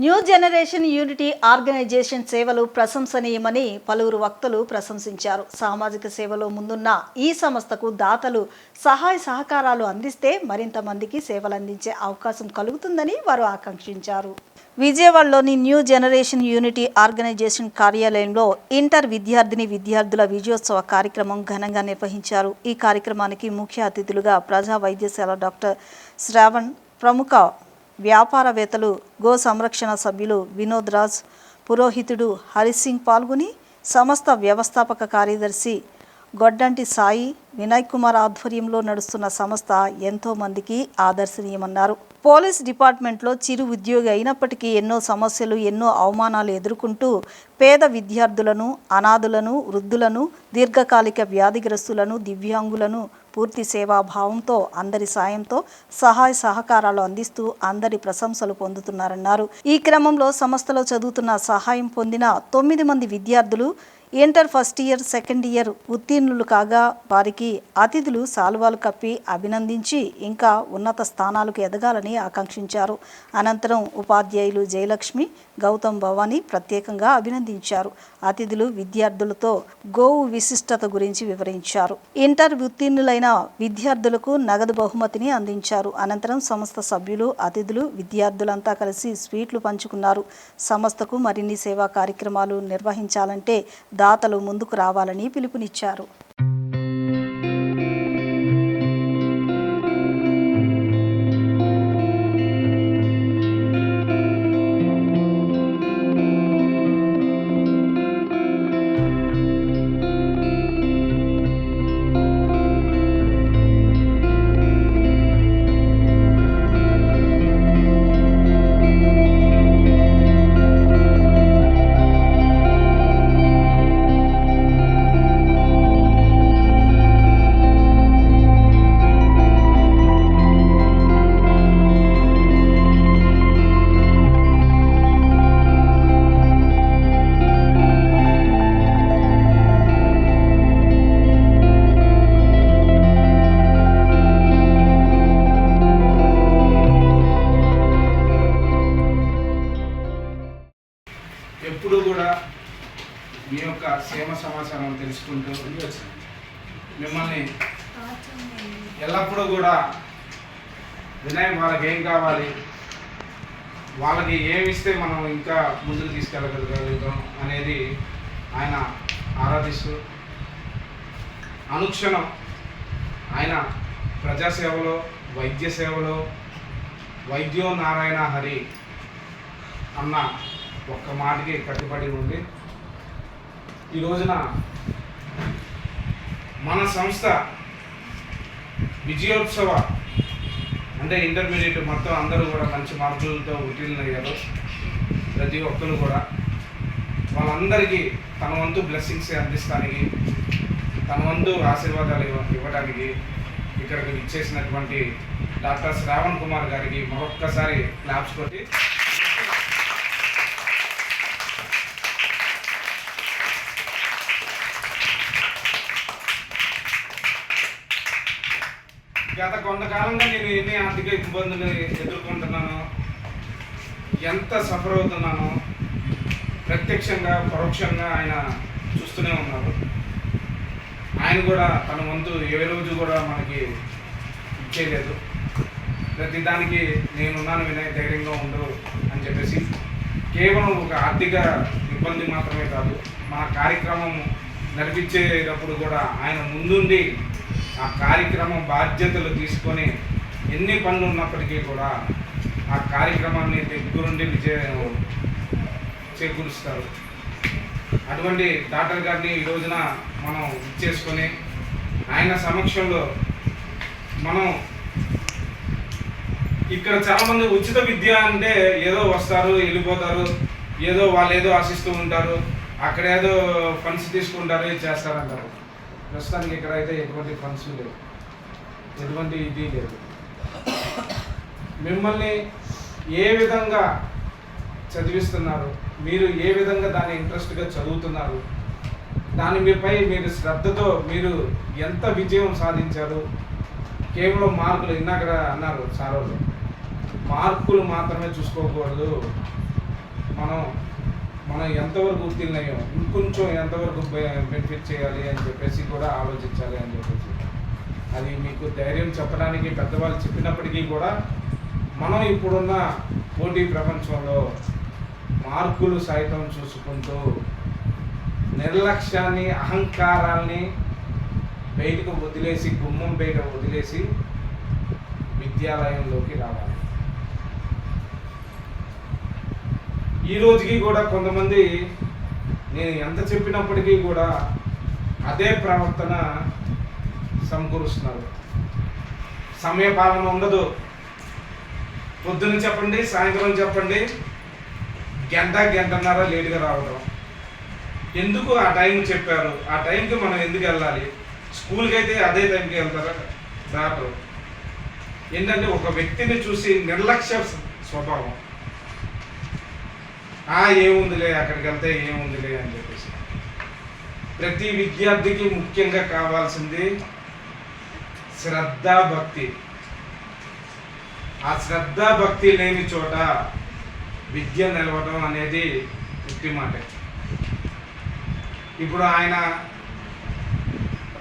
New generation unity organisation సేవలు ప్రశంసనీయమని పలువురు వక్తలు ప్రశంసించారు. సామాజిక సేవలో ముందున్న ఈ సంస్థకు దాతలు సహాయ సహకారాలు అందిస్తే మరింత మందికి సేవలు అందించే అవకాశం కలుగుతుందని వారు ఆకాంక్షించారు. విజయవాడలోని న్యూ జనరేషన్ యూనిటీ ఆర్గనైజేషన్ కార్యాలయంలో ఇంటర్ విద్యార్థుల విజయోత్సవ కార్యక్రమం ఘనంగా నిర్వహించారు. ఈ కార్యక్రమానికి ముఖ్య అతిథులుగా ప్రజా వైద్యశాల డాక్టర్ శ్రావణ్, ప్రముఖ వ్యాపారవేత్తలు, గో సంరక్షణ సభ్యులు వినోద్ రాజ్, పురోహితుడు హరిసింగ్ పాల్గొని సంస్థ వ్యవస్థాపక కార్యదర్శి గొడ్డంటి సాయి, వినయ్ కుమార్ ఆధ్వర్యంలో నడుస్తున్న సంస్థ ఎంతో మందికి ఆదర్శనీయమన్నారు. పోలీస్ డిపార్ట్మెంట్లో చిరు ఉద్యోగి అయినప్పటికీ ఎన్నో సమస్యలు, ఎన్నో అవమానాలు ఎదుర్కొంటూ పేద విద్యార్థులను, అనాథులను, వృద్ధులను, దీర్ఘకాలిక వ్యాధిగ్రస్తులను, దివ్యాంగులను పూర్తి సేవాభావంతో అందరి సాయంతో సహాయ సహకారాలు అందిస్తూ అందరి ప్రశంసలు పొందుతున్నారన్నారు. ఈ క్రమంలో సంస్థలో చదువుతున్న సహాయం పొందిన 9 మంది విద్యార్థులు inter first year, second year ఉత్తీర్ణులు కాగా వారికి అతిథులు శాలువాలు కప్పి అభినందించి ఇంకా ఉన్నత స్థానాలకు ఎదగాలని ఆకాంక్షించారు. అనంతరం ఉపాధ్యాయులు జయలక్ష్మి, గౌతమ్ భవానీ ప్రత్యేకంగా అభినందించారు. అతిథులు విద్యార్థులతో గోవు విశిష్టత గురించి వివరించారు. ఇంటర్ ఉత్తీర్ణులైన విద్యార్థులకు నగదు బహుమతిని అందించారు. అనంతరం సంస్థ సభ్యులు, అతిథులు, విద్యార్థులంతా కలిసి స్వీట్లు పంచుకున్నారు. సంస్థకు మరిన్ని సేవా కార్యక్రమాలు నిర్వహించాలంటే దాతలు ముందుకు రావాలని పిలుపునిచ్చారు. ఎప్పుడు కూడా మీ యొక్క క్షేమ సమాచారం తెలుసుకుంటూ మిమ్మల్ని ఎల్లప్పుడూ కూడా వినయ్ వాళ్ళకి ఏం కావాలి, వాళ్ళకి ఏమి ఇస్తే మనం ఇంకా ముందుకు తీసుకెళ్ళగలుగుతాం అనేది ఆయన ఆరాధిస్తూ అనుక్షణం ఆయన ప్రజాసేవలో, వైద్య సేవలో వైద్యో నారాయణ హరి అన్న ఒక్క మాటకి కట్టుబడి ఉంది. ఈ రోజున మన సంస్థ విజయోత్సవ అంటే ఇంటర్మీడియట్ మొత్తం అందరూ కూడా మంచి మార్కులతో ఉత్తీర్ణులయ్యారు. ప్రతి ఒక్కరు కూడా వాళ్ళందరికీ తన వంతు బ్లెస్సింగ్స్ అందిస్తానికి, తన వంతు ఆశీర్వాదాలు ఇవ్వడానికి ఇక్కడికి ఇచ్చేసినటువంటి డాక్టర్ శ్రావణ్ కుమార్ గారికి మరొక్కసారి క్లాప్స్ కొట్టి గత కొంతకాలంగా నేను ఎన్ని ఆర్థిక ఇబ్బందులు ఎదుర్కొంటున్నాను, ఎంత సఫర్ అవుతున్నానో ప్రత్యక్షంగా పరోక్షంగా ఆయన చూస్తూనే ఉన్నారు. ఆయన కూడా తన వంతు ఏ రోజు కూడా మనకి ఇచ్చేయలేదు. ప్రతి దానికి నేనున్నాను వినయ్, ధైర్యంగా ఉండు అని చెప్పేసి కేవలం ఒక ఆర్థిక ఇబ్బంది మాత్రమే కాదు, మన కార్యక్రమం నడిపించేటప్పుడు కూడా ఆయన ముందుండి ఆ కార్యక్రమం బాధ్యతలు తీసుకొని ఎన్ని పనులు ఉన్నప్పటికీ కూడా ఆ కార్యక్రమాన్ని దగ్గరుండి విజయం చేకూరుస్తారు. అటువంటి డాక్టర్ గారిని ఈ రోజున మనం ఇచ్చేసుకొని ఆయన సమక్షంలో మనం ఇక్కడ చాలామంది ఉచిత విద్య అంటే ఏదో వస్తారు, వెళ్ళిపోతారు, ఏదో వాళ్ళు ఏదో ఆశిస్తూ ఉంటారు, అక్కడ ఏదో ఫండ్స్ తీసుకుంటారు, ఇది చేస్తారంటారు. ప్రస్తుతానికి ఇక్కడ అయితే ఎటువంటి ఫండ్స్ లేవు, ఎటువంటి ఇది లేదు. మిమ్మల్ని ఏ విధంగా చదివిస్తున్నారు, మీరు ఏ విధంగా దాన్ని ఇంట్రెస్ట్గా చదువుతున్నారు, దాని మీపై మీరు శ్రద్ధతో మీరు ఎంత విజయం సాధించారు. కేవలం మార్కులు, ఇందాక అన్నారు సార్ వాళ్ళు, మార్కులు మాత్రమే చూసుకోకూడదు, మనం ఎంతవరకు ఉత్తీర్ణయ్యాం, ఇంకొంచెం ఎంతవరకు బెనిఫిట్ చేయాలి అని చెప్పేసి కూడా ఆలోచించాలి అని చెప్పేసి. అది మీకు ధైర్యం చెప్పడానికి పెద్దవాళ్ళు చెప్పినప్పటికీ కూడా మనం ఇప్పుడున్న పోటీ ప్రపంచంలో మార్కులు సైతం చూసుకుంటూ నిర్లక్ష్యాన్ని, అహంకారాన్ని బయటకు వదిలేసి, గుమ్మం బయట వదిలేసి విద్యాలయంలోకి రావాలి. ఈ రోజుకి కూడా కొంతమంది నేను ఎంత చెప్పినప్పటికీ కూడా అదే ప్రవర్తన సమకూరుస్తున్నారు. సమయపాలన ఉండదు. పొద్దున్న చెప్పండి, సాయంత్రం చెప్పండి, గంటన్నర లేటుగా రావడం. ఎందుకు ఆ టైం చెప్పారు? ఆ టైంకి మనం ఎందుకు వెళ్ళాలి? స్కూల్కి అయితే అదే టైంకి వెళ్తారా? రావడం. ఏంటంటే ఒక వ్యక్తిని చూసి నిర్లక్ష్య స్వభావం. ఏముందిలే, అక్కడికి వెళ్తే ఏముందిలే అని చెప్పేసి. ప్రతి విద్యార్థికి ముఖ్యంగా కావాల్సింది శ్రద్ధ, భక్తి. ఆ శ్రద్ధ భక్తి లేని చోట విద్య నిలవడం అనేది ఉత్తి మాట. ఇప్పుడు ఆయన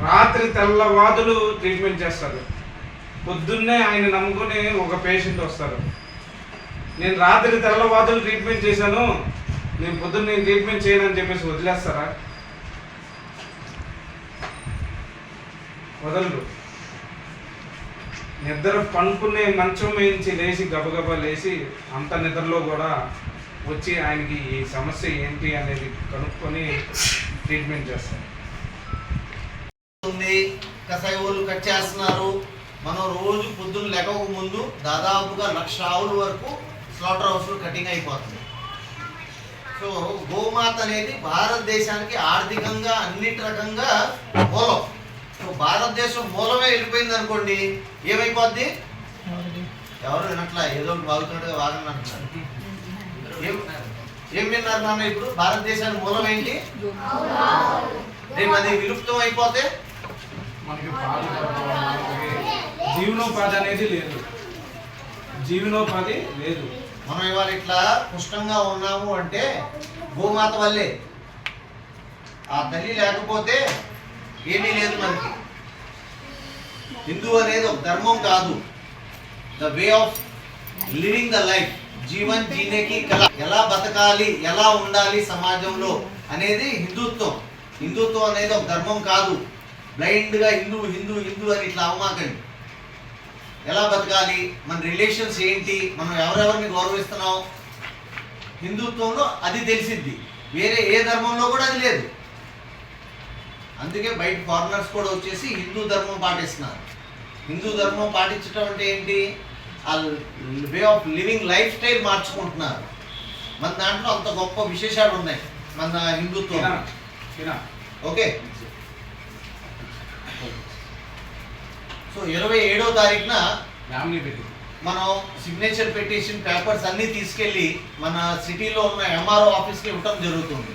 రాత్రి తెల్లవాదులు ట్రీట్మెంట్ చేస్తారు. పొద్దున్నే ఆయన నమ్ముకొని ఒక పేషెంట్ వస్తారు. నేను రాత్రి తెల్లవాదులు ట్రీట్మెంట్ చేశాను, నేను పొద్దున్న నేను ట్రీట్మెంట్ చేయనని చెప్పేసి వదిలేస్తారా? వదలరు. నిద్ర పనుకునే మంచం వేయించి లేచి గబగబా లేచి అంత నిద్రలో కూడా వచ్చి ఆయనకి ఈ సమస్య ఏంటి అనేది కనుక్కొని ట్రీట్మెంట్ చేస్తారు. కషాయ ఊళ్ళు కట్ చేస్తున్నారు. మనం రోజు పొద్దున్న లెక్కకు ముందు దాదాపుగా 1,00,000 ఆవుల వరకు స్లాటర్ హౌస్లో కటింగ్ అయిపోతుంది. సో గోమాత అనేది భారతదేశానికి ఆర్థికంగా అన్నిటి రకంగా మూలం. సో భారతదేశం మూలమే వెళ్ళిపోయింది అనుకోండి, ఏమైపోద్ది? ఎవరు వినట్లా, ఏదో వాగుతున్నట్టుగా వాగని అంటున్నారు. ఏం విన్నారు నాన్న? ఇప్పుడు భారతదేశానికి మూలం ఏంటి? రేపు అది విలుప్తం అయిపోతే మనకి జీవనోపాధి అనేది లేదు. జీవనోపాధి లేదు. మనం ఇవాళ ఇట్లా పుష్టంగా ఉన్నాము అంటే గోమాత వల్లే. ఆ తల్లి లేకపోతే ఏమీ లేదు మనకి. హిందూ అనేది ఒక ధర్మం కాదు, the way of living the life. జీవన్ జీనేకి కళ. ఎలా బతకాలి, ఎలా ఉండాలి సమాజంలో అనేది హిందుత్వం. హిందుత్వం అనేది ఒక ధర్మం కాదు. బ్లైండ్గా హిందూ హిందూ హిందూ అని ఇట్లా అవమాకండి. ఎలా బతకాలి, మన రిలేషన్స్ ఏంటి, మనం ఎవరెవరిని గౌరవిస్తున్నాం, హిందుత్వంలో అది తెలిసిద్ది. వేరే ఏ ధర్మంలో కూడా అది లేదు. అందుకే బయట ఫారినర్స్ కూడా వచ్చేసి హిందూ ధర్మం పాటిస్తున్నారు. హిందూ ధర్మం పాటించడం అంటే ఏంటి? ఆ way of living life style మార్చుకుంటున్నారు. మన దాంట్లో అంత గొప్ప విశేషాలు ఉన్నాయి మన హిందుత్వం. ఓకే. సో 27వ తారీఖున మనం సిగ్నేచర్ పిటిషన్ పేపర్స్ అన్నీ తీసుకెళ్ళి మన సిటీలో ఉన్న ఎంఆర్ఓ ఆఫీస్కి ఇవ్వటం జరుగుతుంది.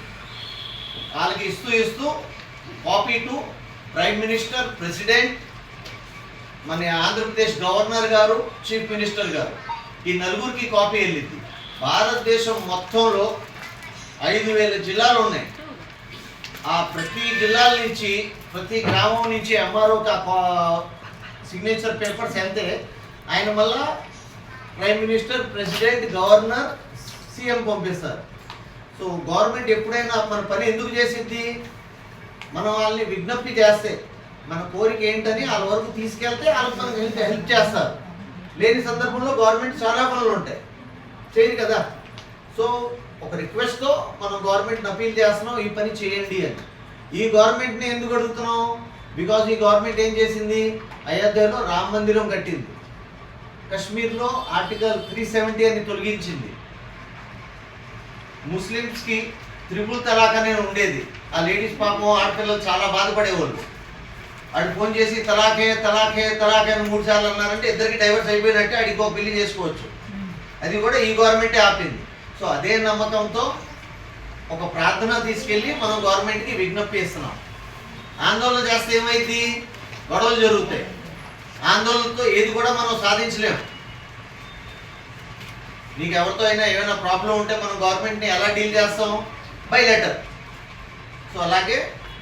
వాళ్ళకి ఇస్తూ copy to prime minister, president, మన ఆంధ్రప్రదేశ్ గవర్నర్ గారు, చీఫ్ మినిస్టర్ గారు, ఈ నలుగురికి కాపీ వెళ్ళింది. భారతదేశం మొత్తంలో 5,000 జిల్లాలు ఉన్నాయి. ఆ ప్రతి జిల్లాల నుంచి, ప్రతి గ్రామం నుంచి ఎంఆర్ఓకి సిగ్నేచర్ పేపర్స్ వెళ్తే ఆయన వల్ల prime minister, president, governor, CM పంపిస్తారు. సో గవర్నమెంట్ ఎప్పుడైనా మన పని ఎందుకు చేసిద్ది? మనం వాళ్ళని విజ్ఞప్తి చేస్తే, మన కోరిక ఏంటని వాళ్ళ వరకు తీసుకెళ్తే వాళ్ళకి మనకు హెల్ప్ చేస్తారు. లేని సందర్భంలో గవర్నమెంట్ చాలా పనులు ఉంటాయి, చేయరు కదా. సో ఒక రిక్వెస్ట్తో మనం గవర్నమెంట్ని అపీల్ చేస్తున్నాం, ఈ పని చేయండి అని. ఈ గవర్నమెంట్ని ఎందుకు అడుగుతున్నాం? బికాజ్ ఈ గవర్నమెంట్ ఏం చేసింది? అయోధ్యలో రామ మందిరం కట్టింది. కశ్మీర్లో ఆర్టికల్ 370 అని తొలగించింది. ముస్లిమ్స్కి త్రిపుల్ తలాక్ అనే ఉండేది. ఆ లేడీస్ పాపం, ఆడపిల్లలు చాలా బాధపడేవాళ్ళు. ఆడు ఫోన్ చేసి తలాకే తలాకే తలాకే అని 3 సార్లు అన్నారంటే ఇద్దరికి డైవర్స్ అయిపోయినట్టే, ఆడికి ఒక పెళ్లి చేసుకోవచ్చు. అది కూడా ఈ గవర్నమెంటే ఆపింది. సో అదే నమ్మకంతో ఒక ప్రార్థన తీసుకెళ్ళి మనం గవర్నమెంట్కి విజ్ఞప్తి ఇస్తున్నాం. ఆందోళన చేస్తే ఏమైంది? గొడవలు జరుగుతాయి. ఆందోళనతో ఏది కూడా మనం సాధించలేము. నీకు ఎవరితో అయినా ఏమైనా ప్రాబ్లం ఉంటే మనం గవర్నమెంట్ని ఎలా డీల్ చేస్తాం? By letter. సో అలాగే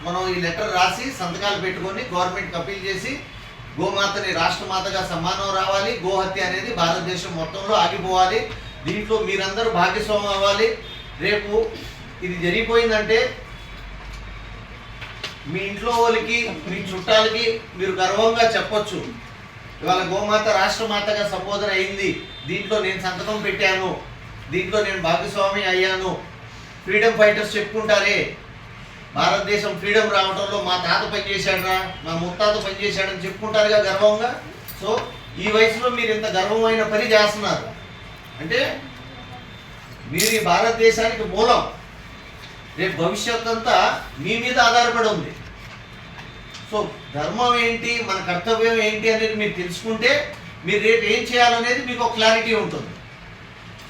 మనం ఈ లెటర్ రాసి సంతకాలు పెట్టుకొని గవర్నమెంట్కి అప్పీల్ చేసి గోమాతని రాష్ట్రమాతగా సమ్మానం రావాలి. గోహత్య అనేది భారతదేశం మొత్తంలో ఆగిపోవాలి. దీంట్లో మీరందరూ భాగస్వామ్యం అవ్వాలి. రేపు ఇది జరిగిపోయిందంటే మీ ఇంట్లో వాళ్ళకి, మీ చుట్టాలకి మీరు గర్వంగా చెప్పొచ్చు, ఇవాళ గోమాత రాష్ట్రమాతగా సంబోధన అయింది, దీంట్లో నేను సంతకం పెట్టాను, దీంట్లో నేను భాగస్వామి అయ్యాను. ఫ్రీడమ్ ఫైటర్స్ చెప్పుకుంటారే, భారతదేశం ఫ్రీడమ్ రావడంలో మా తాత పనిచేశాడురా, మా ముత్తాత పనిచేశాడని చెప్పుకుంటారుగా గర్వంగా. సో ఈ వయసులో మీరు ఇంత గర్వమైన పని చేస్తున్నారు అంటే మీరు ఈ భారతదేశానికి మూలం. రేపు భవిష్యత్ అంతా మీ మీద ఆధారపడి ఉంది. సో ధర్మం ఏంటి, మన కర్తవ్యం ఏంటి అనేది మీరు తెలుసుకుంటే మీరు రేపు ఏం చేయాలనేది మీకు ఒక క్లారిటీ ఉంటుంది.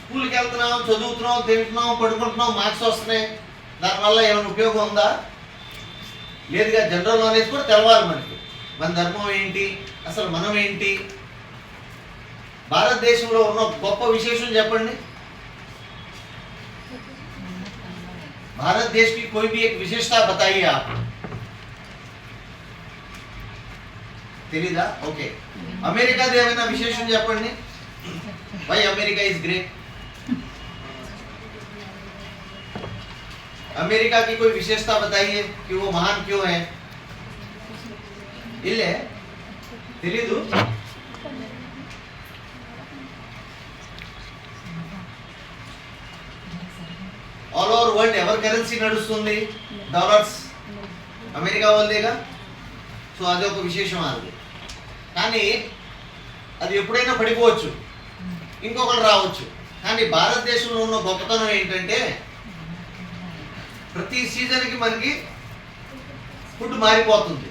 స్కూల్కి వెళ్తున్నాం, చదువుతున్నాం, తింటున్నాం, పడుకుంటున్నాం, మార్క్స్ వస్తున్నాయి, దానివల్ల ఏమైనా ఉపయోగం ఉందా? లేదుగా. జనరల్ నాలెడ్జ్ కూడా తెలవాలి మనకి. మన ధర్మం ఏంటి, అసలు మనం ఏంటి. భారతదేశంలో ఉన్న గొప్ప విశేషం చెప్పండి. भारत देश की कोई भी एक विशेषता बताइए आप. తెలీదా? ఓకే. అమెరికా ఏమైనా విశేషం చెప్పండి. Why America is great? America की कोई विशेषता बताइए कि वो महान क्यों है. ఇల్లే తెలీదు. ఆల్ ఓవర్ వరల్డ్ ఎవరి కరెన్సీ నడుస్తుంది? డాలర్స్. అమెరికా వాళ్ళదేగా. సో అది ఒక విశేషం. అది కానీ అది ఎప్పుడైనా పడిపోవచ్చు, ఇంకొకరు రావచ్చు. కానీ భారతదేశంలో ఉన్న గొప్పతనం ఏంటంటే ప్రతి సీజన్కి మనకి ఫుడ్ మారిపోతుంది.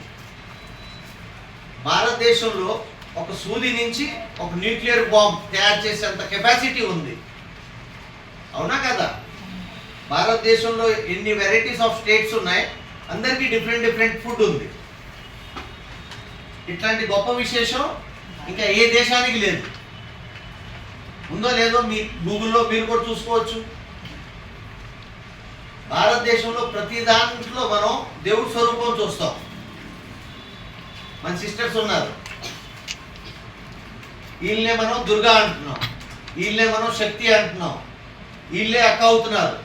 భారతదేశంలో ఒక సూది నుంచి ఒక న్యూక్లియర్ బాంబ్ తయారు చేసేంత కెపాసిటీ ఉంది. అవునా కదా? భారతదేశంలో ఎన్ని వెరైటీస్ ఆఫ్ స్టేట్స్ ఉన్నాయి, అందరికీ డిఫరెంట్ డిఫరెంట్ ఫుడ్ ఉంది. ఇట్లాంటి గొప్ప విశేషం ఇంకా ఏ దేశానికి లేదు. ఉందో లేదో మీ గూగుల్లో మీరు కూడా చూసుకోవచ్చు. భారతదేశంలో ప్రతి దాంట్లో మనం దేవుడి స్వరూపం చూస్తాం. మన సిస్టర్స్ ఉన్నారు, వీళ్ళనే మనం దుర్గా అంటున్నాం, వీళ్ళనే మనం శక్తి అంటున్నాం, వీళ్ళే అక్క అవుతున్నారు.